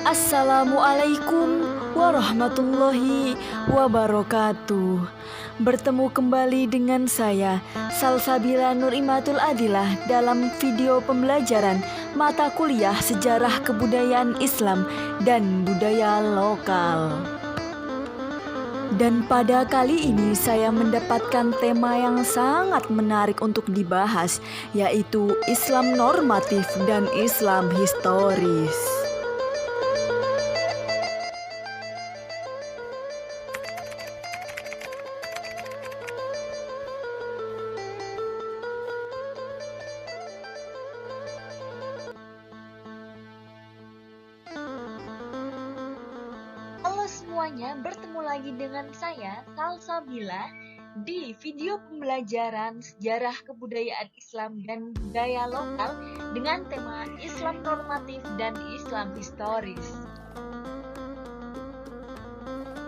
Assalamualaikum warahmatullahi wabarakatuh. Bertemu kembali dengan saya, Salsabila Nurimatul Adilah, dalam video pembelajaran mata kuliah Sejarah Kebudayaan Islam dan Budaya Lokal. Dan pada kali ini saya mendapatkan tema yang sangat menarik untuk dibahas, yaitu Islam normatif dan Islam historis. Halo semuanya, bertemu lagi dengan saya, Salsabila, di video pembelajaran Sejarah Kebudayaan Islam dan Budaya Lokal dengan tema Islam Normatif dan Islam Historis.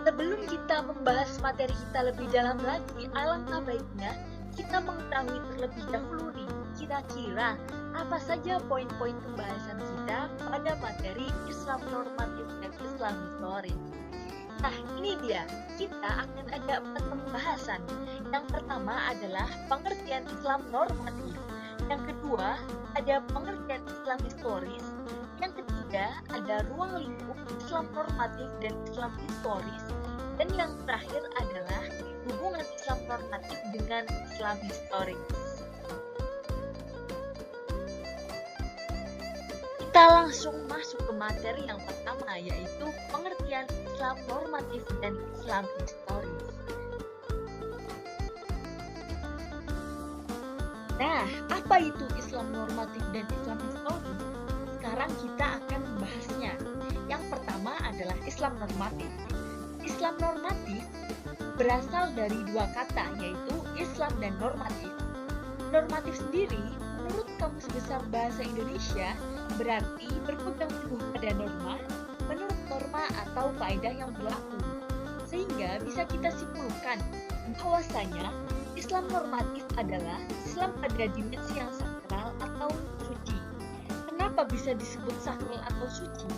Sebelum kita membahas materi kita lebih dalam lagi, alangkah baiknya kita mengetahui terlebih dahulu nih, kira-kira apa saja poin-poin pembahasan kita pada materi Islam Normatif dan Islam Historis. Nah, ini dia, kita akan ada 4 pembahasan. Yang pertama adalah pengertian Islam normatif. Yang kedua, ada pengertian Islam historis. Yang ketiga, ada ruang lingkup Islam normatif dan Islam historis. Dan yang terakhir adalah hubungan Islam normatif dengan Islam historis. Kita langsung masuk ke materi yang pertama, yaitu pengertian Islam normatif dan Islam historis. Nah, apa itu Islam normatif dan Islam historis? Sekarang kita akan membahasnya. Yang pertama adalah Islam normatif. Islam normatif berasal dari 2 kata, yaitu Islam dan normatif. Normatif sendiri, menurut Kamus Besar Bahasa Indonesia, berarti berpegang teguh pada norma, menurut norma atau kaidah yang berlaku. Sehingga bisa kita simpulkan bahwasanya Islam normatif adalah Islam pada dimensi yang sakral atau suci. Kenapa bisa disebut sakral atau suci?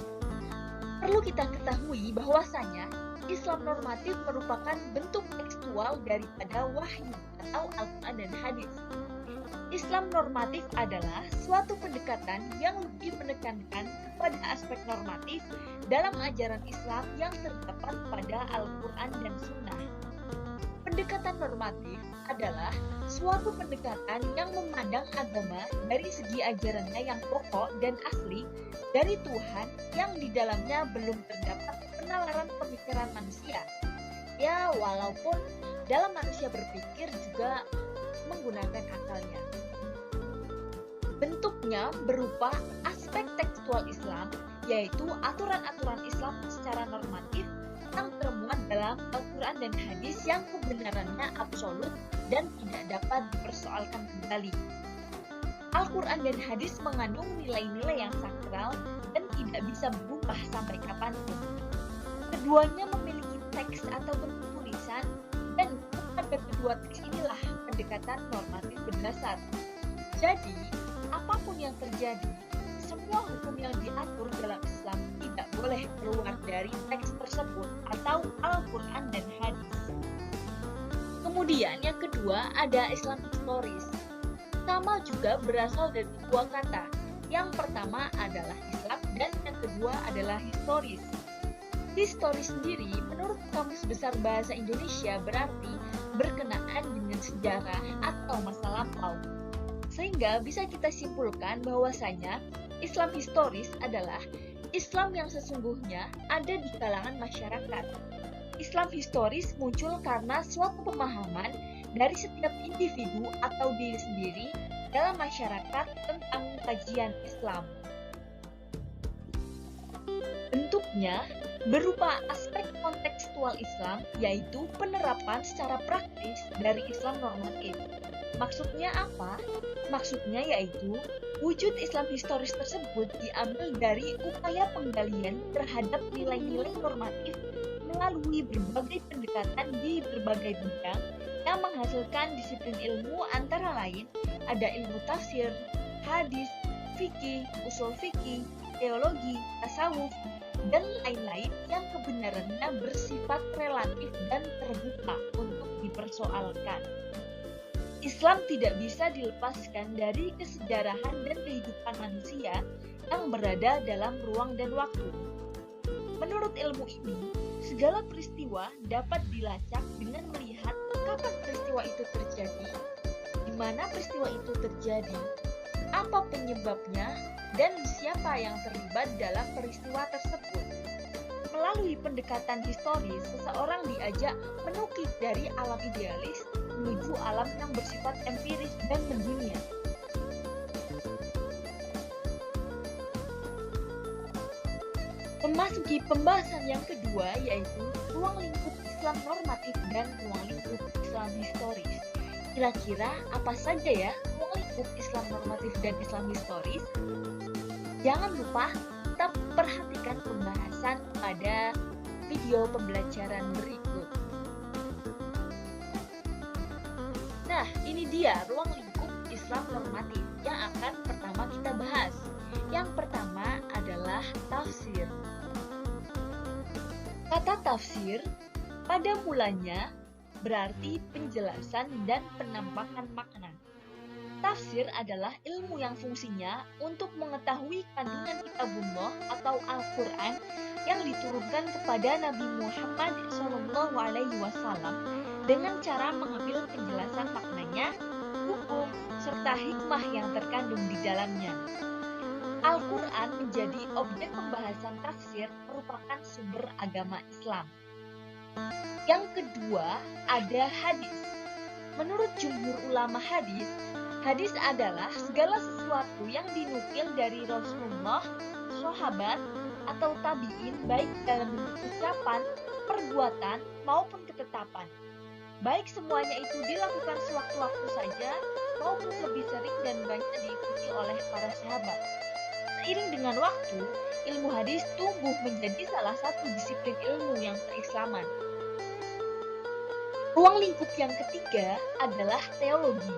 Perlu kita ketahui bahwasanya Islam normatif merupakan bentuk tekstual daripada wahyu atau Al-Quran dan hadis. Islam normatif adalah suatu pendekatan yang lebih menekankan kepada aspek normatif dalam ajaran Islam yang terdapat pada Al-Quran dan Sunnah. Pendekatan normatif adalah suatu pendekatan yang memandang agama dari segi ajarannya yang pokok dan asli dari Tuhan yang di dalamnya belum terdapat penalaran pemikiran manusia. Ya, walaupun dalam manusia berpikir juga menggunakan akalnya. Bentuknya berupa aspek tekstual Islam, yaitu aturan-aturan Islam secara normatif yang termuat dalam Al-Quran dan hadis yang kebenarannya absolut dan tidak dapat dipersoalkan kembali. Al-Quran dan hadis mengandung nilai-nilai yang sakral dan tidak bisa berubah sampai kapanpun. Keduanya memiliki teks atau bentuk tulisan, dan pada kedua teks inilah pendekatan normatif berdasar. Jadi, apapun yang terjadi, semua hukum yang diatur dalam Islam tidak boleh keluar dari teks tersebut atau Al-Quran dan hadis. Kemudian yang kedua ada Islam historis. Sama juga berasal dari 2 kata. Yang pertama adalah Islam dan yang kedua adalah historis. Historis sendiri menurut Kamus Besar Bahasa Indonesia berarti berkenaan dengan sejarah atau masa lampau. Sehingga bisa kita simpulkan bahwasanya Islam historis adalah Islam yang sesungguhnya ada di kalangan masyarakat. Islam historis muncul karena suatu pemahaman dari setiap individu atau diri sendiri dalam masyarakat tentang kajian Islam. Bentuknya berupa aspek kontekstual Islam, yaitu penerapan secara praktis dari Islam normatif. Maksudnya apa? Maksudnya yaitu wujud Islam historis tersebut diambil dari upaya penggalian terhadap nilai-nilai normatif melalui berbagai pendekatan di berbagai bidang yang menghasilkan disiplin ilmu antara lain ada ilmu tafsir, hadis, fikih, usul fikih, teologi, tasawuf, dan lain-lain yang kebenarannya bersifat relatif dan terbuka untuk dipersoalkan. Islam tidak bisa dilepaskan dari kesejarahan dan kehidupan manusia yang berada dalam ruang dan waktu. Menurut ilmu ini, segala peristiwa dapat dilacak dengan melihat kapan peristiwa itu terjadi, di mana peristiwa itu terjadi, apa penyebabnya, dan siapa yang terlibat dalam peristiwa tersebut. Melalui pendekatan historis, seseorang diajak menukik dari alam idealis menuju alam yang bersifat empiris dan mendunia. Memasuki pembahasan yang kedua, yaitu ruang lingkup Islam normatif dan ruang lingkup Islam historis. Kira-kira apa saja ya ruang lingkup Islam normatif dan Islam historis? Jangan lupa tetap perhatikan pembahasan pada video pembelajaran berikut. Nah, ini dia ruang lingkup Islam normatif yang akan pertama kita bahas. Yang pertama adalah tafsir. Kata tafsir pada mulanya berarti penjelasan dan penampakan makna. Tafsir adalah ilmu yang fungsinya untuk mengetahui kandungan kitabullah atau Al-Quran yang diturunkan kepada Nabi Muhammad SAW dengan cara mengambil penjelasan maknanya, hukum, serta hikmah yang terkandung di dalamnya. Al-Quran menjadi objek pembahasan tafsir merupakan sumber agama Islam. Yang kedua ada hadis. Menurut jumhur ulama hadis adalah segala sesuatu yang dinukil dari Rasulullah, sahabat, atau tabi'in baik dalam bentuk ucapan, perbuatan, maupun ketetapan. Baik semuanya itu dilakukan sewaktu-waktu saja, maupun lebih sering dan banyak diikuti oleh para sahabat. Seiring dengan waktu, ilmu hadis tumbuh menjadi salah satu disiplin ilmu yang keislaman. Ruang lingkup yang ketiga adalah teologi.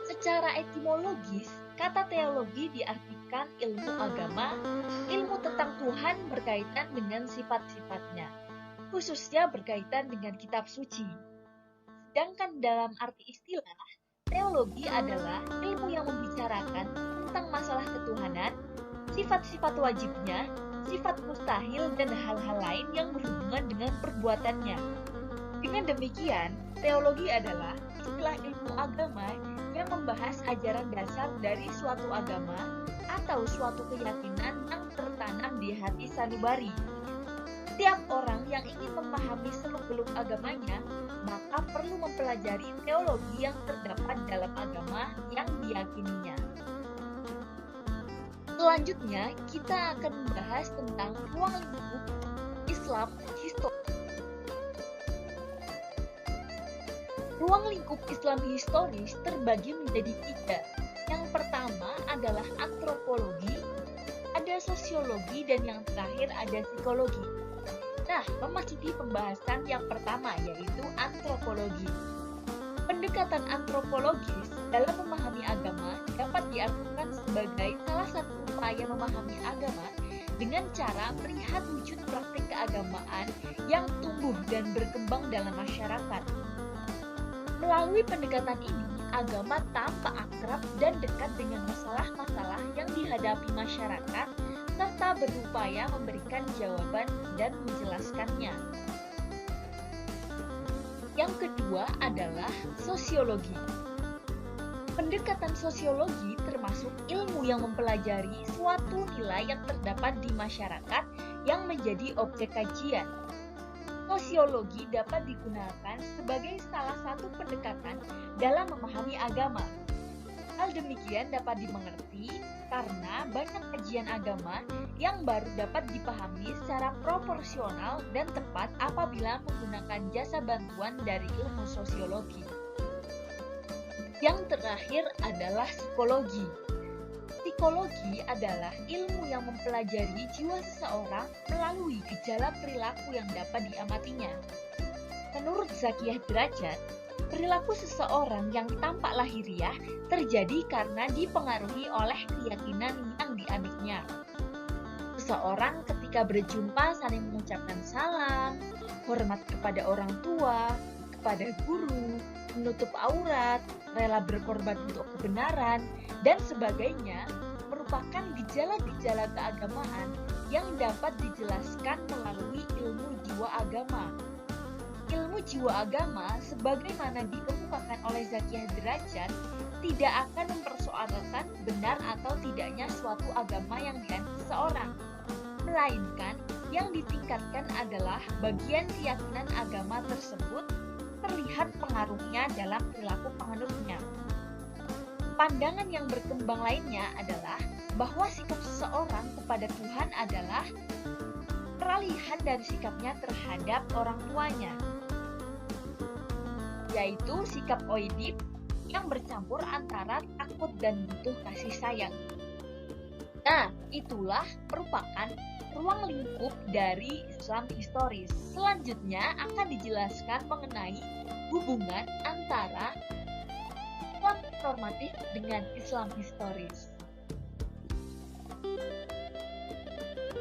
Secara etimologis, kata teologi diartikan ilmu agama, ilmu tentang Tuhan berkaitan dengan sifat-sifatnya, khususnya berkaitan dengan kitab suci. Sedangkan dalam arti istilah, teologi adalah ilmu yang membicarakan tentang masalah ketuhanan, sifat-sifat wajibnya, sifat mustahil, dan hal-hal lain yang berhubungan dengan perbuatannya. Dengan demikian, teologi adalah istilah ilmu agama yang membahas ajaran dasar dari suatu agama atau suatu keyakinan yang tertanam di hati sanubari. Setiap orang yang ingin memahami seluk-beluk agamanya, maka perlu mempelajari teologi yang terdapat dalam agama yang diyakininya. Selanjutnya, kita akan membahas tentang ruang lingkup Islam historis. Ruang lingkup Islam historis terbagi menjadi tiga. Yang pertama adalah antropologi, ada sosiologi, dan yang terakhir ada psikologi. Nah, memasuki pembahasan yang pertama, yaitu antropologi. Pendekatan antropologis dalam memahami agama dapat diartikan sebagai salah satu upaya memahami agama dengan cara melihat wujud praktik keagamaan yang tumbuh dan berkembang dalam masyarakat. Melalui pendekatan ini, agama tampak akrab dan dekat dengan masalah-masalah yang dihadapi masyarakat, serta berupaya memberikan jawaban dan menjelaskannya. Yang kedua adalah sosiologi. Pendekatan sosiologi termasuk ilmu yang mempelajari suatu nilai yang terdapat di masyarakat yang menjadi objek kajian. Sosiologi dapat digunakan sebagai salah satu pendekatan dalam memahami agama. Hal demikian dapat dimengerti karena banyak kajian agama yang baru dapat dipahami secara proporsional dan tepat apabila menggunakan jasa bantuan dari ilmu sosiologi. Yang terakhir adalah psikologi. Psikologi adalah ilmu yang mempelajari jiwa seseorang melalui gejala perilaku yang dapat diamatinya. Menurut Zakiyah Derajat, perilaku seseorang yang tampak lahiriah terjadi karena dipengaruhi oleh keyakinan yang dianutnya. Seseorang ketika berjumpa saling mengucapkan salam, hormat kepada orang tua, kepada guru, menutup aurat, rela berkorban untuk kebenaran, dan sebagainya merupakan gejala-gejala keagamaan yang dapat dijelaskan melalui ilmu jiwa agama. Ilmu jiwa agama, sebagaimana dikemukakan oleh Zakiyah Derajat, tidak akan mempersoalkan benar atau tidaknya suatu agama yang dianut seseorang, melainkan yang ditingkatkan adalah bagian keyakinan agama tersebut terlihat pengaruhnya dalam perilaku penganutnya. Pandangan yang berkembang lainnya adalah bahwa sikap seseorang kepada Tuhan adalah peralihan dari sikapnya terhadap orang tuanya, yaitu sikap oidip yang bercampur antara takut dan butuh kasih sayang. Nah, itulah merupakan ruang lingkup dari Islam historis. Selanjutnya akan dijelaskan mengenai hubungan antara Islam normatif dengan Islam historis.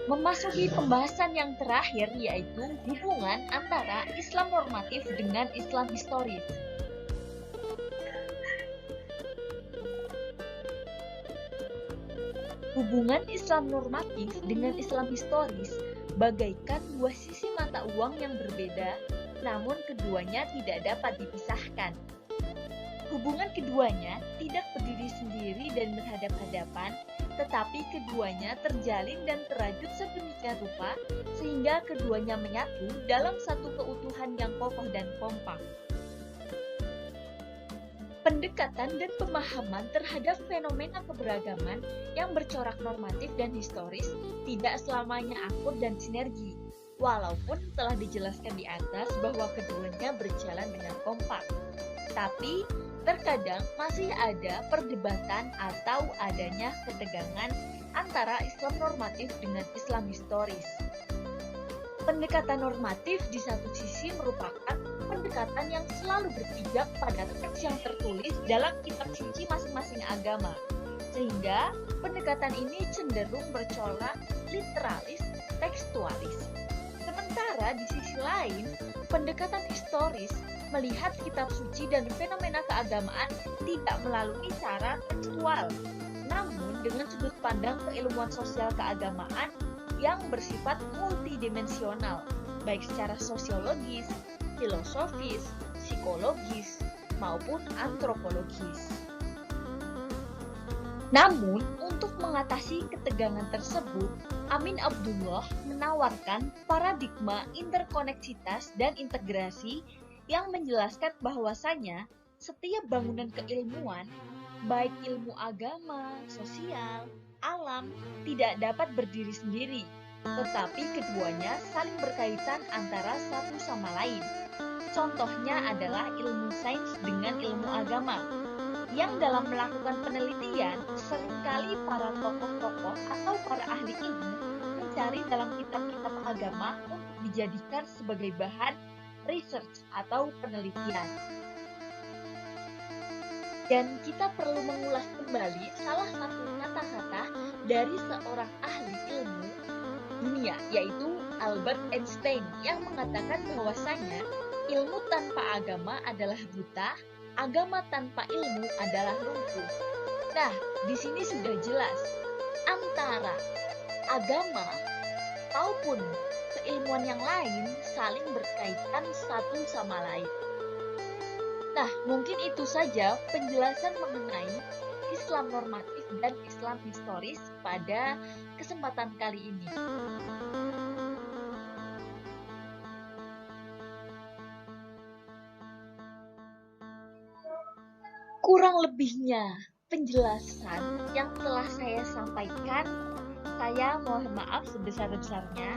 Memasuki pembahasan yang terakhir, yaitu hubungan antara Islam normatif dengan Islam historis. Hubungan Islam normatif dengan Islam historis bagaikan dua sisi mata uang yang berbeda, namun keduanya tidak dapat dipisahkan. Hubungan keduanya tidak berdiri sendiri dan berhadap-hadapan, tetapi keduanya terjalin dan terajut sedemikian rupa sehingga keduanya menyatu dalam satu keutuhan yang kokoh dan kompak. Pendekatan dan pemahaman terhadap fenomena keberagaman yang bercorak normatif dan historis tidak selamanya akur dan sinergi, walaupun telah dijelaskan di atas bahwa keduanya berjalan dengan kompak. Tapi, terkadang masih ada perdebatan atau adanya ketegangan antara Islam normatif dengan Islam historis. Pendekatan normatif di satu sisi merupakan pendekatan yang selalu berpijak pada teks yang tertulis dalam kitab suci masing-masing agama, sehingga pendekatan ini cenderung bercorak literalis, tekstualis. Sementara di sisi lain, pendekatan historis melihat kitab suci dan fenomena keagamaan tidak melalui cara tekstual, namun dengan sudut pandang keilmuan sosial keagamaan yang bersifat multidimensional, baik secara sosiologis, filosofis, psikologis, maupun antropologis. Namun, untuk mengatasi ketegangan tersebut, Amin Abdullah menawarkan paradigma interkoneksitas dan integrasi yang menjelaskan bahwasanya setiap bangunan keilmuan, baik ilmu agama, sosial, alam, tidak dapat berdiri sendiri, tetapi keduanya saling berkaitan antara satu sama lain. Contohnya adalah ilmu sains dengan ilmu agama, yang dalam melakukan penelitian seringkali para tokoh-tokoh atau para ahli ilmu mencari dalam kitab-kitab agama untuk dijadikan sebagai bahan research atau penelitian. Dan kita perlu mengulas kembali salah satu kata-kata dari seorang ahli ilmu dunia, yaitu Albert Einstein, yang mengatakan bahwasanya ilmu tanpa agama adalah buta, agama tanpa ilmu adalah lumpuh. Nah, di sini sudah jelas antara agama maupun keilmuan yang lain saling berkaitan satu sama lain. Nah, mungkin itu saja penjelasan mengenai Islam normatif dan Islam historis pada kesempatan kali ini. Kurang lebihnya penjelasan yang telah saya sampaikan, saya mohon maaf sebesar-besarnya,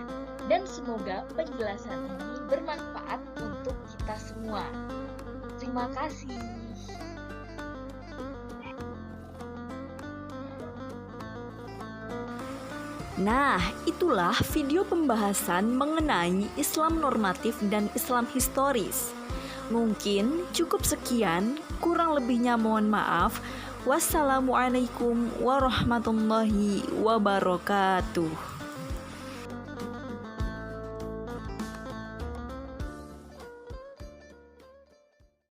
dan semoga penjelasan ini bermanfaat untuk kita semua. Terima kasih. Nah, itulah video pembahasan mengenai Islam normatif dan Islam historis. Mungkin cukup sekian, kurang lebihnya mohon maaf. Wassalamualaikum warahmatullahi wabarakatuh.